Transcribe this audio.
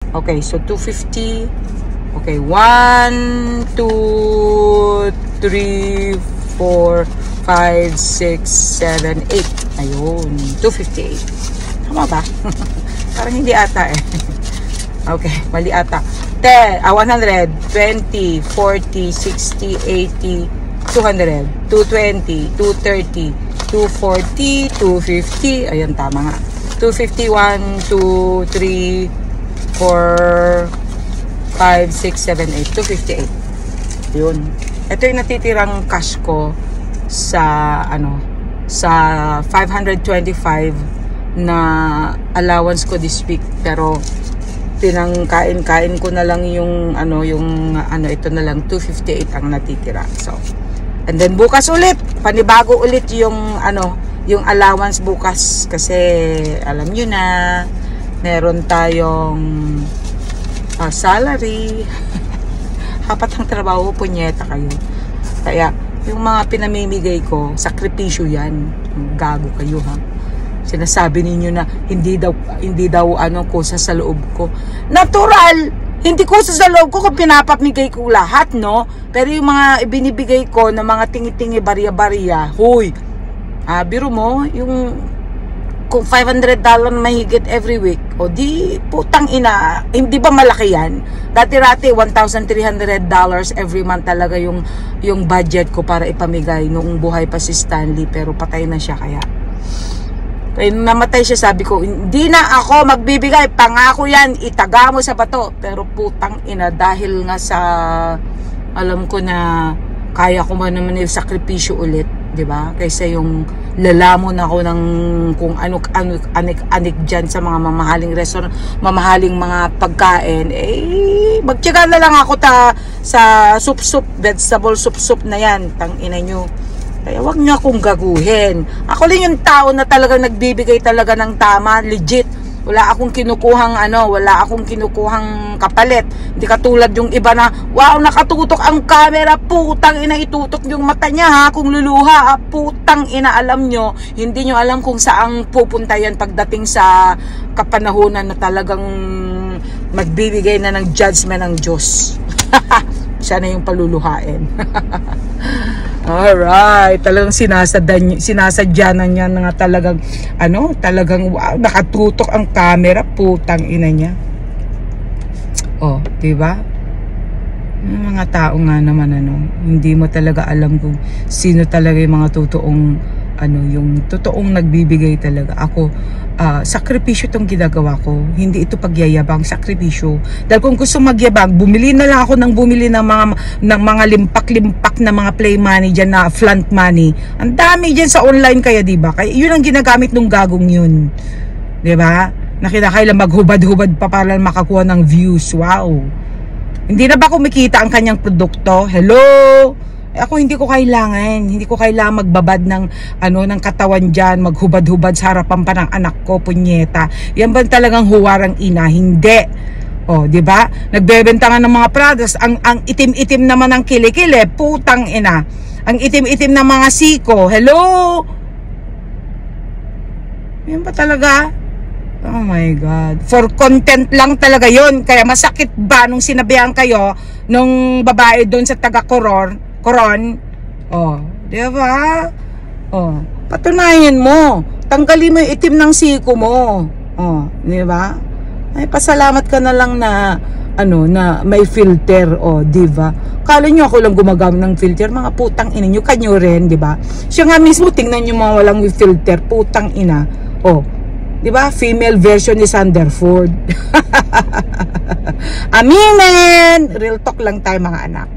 Okay, so 250. Okay, 1, 2, 3, 4, 5, 6, 7, 8. Ayun, 258. Tama ba? Parang hindi ata eh. Okay, mali ata. 100, 20, 40, 60, 80, 200, 220, 230, 240, 250. Ayun, tama nga. 251, 2, 3, 4, 5, 6, 7, 8. 258. Yun. Ito yung natitirang cash ko sa sa 525 na allowance ko this week, pero pinangkain-kain ko na lang yung ito na lang 258 ang natitira. So, and then bukas ulit, panibago ulit yung yung allowance bukas kasi alam niyo na meron tayong salary. Hapat ang trabaho, punyeta kayo. Kaya yung mga pinamimigay ko, sakripisyo yan. Gago kayo ha. Sinasabi ninyo na hindi daw kusa sa loob ko. Natural, hindi kusa sa loob ko kung pinapamigay ko lahat, no? Pero yung mga ibinibigay ko na mga tingi-tingi, barya-barya, huy, biro mo, yung kung $500 mahigit every week, o di putang ina, hindi ba malaki yan? Dati-rati $1,300 every month talaga yung budget ko para ipamigay nung buhay pa si Stanley, pero patay na siya. Kaya namatay siya, sabi ko, hindi na ako magbibigay, pangako yan, itaga mo sa bato. Pero putang ina, dahil nga sa alam ko na kaya ko man naman yung sakripisyo ulit, di ba? Kaysa yung lalamon ako ng kung anik dyan sa mga mamahaling restaurant, mamahaling mga pagkain, magtiyaga na lang ako sa soup, vegetable soup na yan, tang ina nyo. Kaya wag nyo akong gaguhin. Ako lang yung tao na talagang nagbibigay talaga ng tama, legit. Wala akong kinukuhang kapalit. Hindi katulad yung iba na, wow, nakatutok ang camera, putang ina, itutok yung mata niya ha, kung luluha, putang ina, alam nyo, hindi nyo alam kung saang pupunta yan pagdating sa kapanahunan na talagang magbibigay na ng judgment ng Diyos. Siya na yung paluluhain. Alright, talagang sinasadya na niya nga talagang wow, nakatutok ang camera, putang ina niya. Oh, di ba? Yung mga tao nga naman hindi mo talaga alam kung sino talaga yung mga yung totoong nagbibigay talaga. Ako, sakripisyo itong ginagawa ko. Hindi ito pagyayabang, sakripisyo. Dahil kung gusto magyabang, bumili na lang ako ng mga limpak-limpak na mga play money dyan, na flaunt money. Ang dami dyan sa online, kaya diba? Kaya yun ang ginagamit ng gagong yun. Diba? Na kinakailan maghubad-hubad pa para makakuha ng views. Wow! Hindi na ba kumikita ang kanyang produkto? Hello? Ako hindi ko kailangan magbabad ng katawan diyan, maghubad-hubad sa harapan pa ng anak ko, punyeta. Yan ba talagang huwarang ina? Hindi. Oh, di ba? Nagbebenta nga ng mga products, ang itim-itim naman ng kilikili, putang ina. Ang itim-itim ng mga siko. Hello? Yan ba talaga? Oh my God. For content lang talaga yon. Kaya masakit ba nung sinabihan kayo nung babae doon sa taga-Coron? Oh, di ba? Oh, patunayan mo. Tanggalin mo yung itim ng siko mo. Oh, di ba? Ay, pasalamat ka na lang na na may filter, di ba? Kala nyo ako lang gumagamit ng filter, mga putang ina nyo, kanyo rin, di ba? Siya nga mismo, tingnan nyo mga walang filter, putang ina. Oh, di ba? Female version ni Sanderford. Aminin! Real talk lang tayo, mga anak.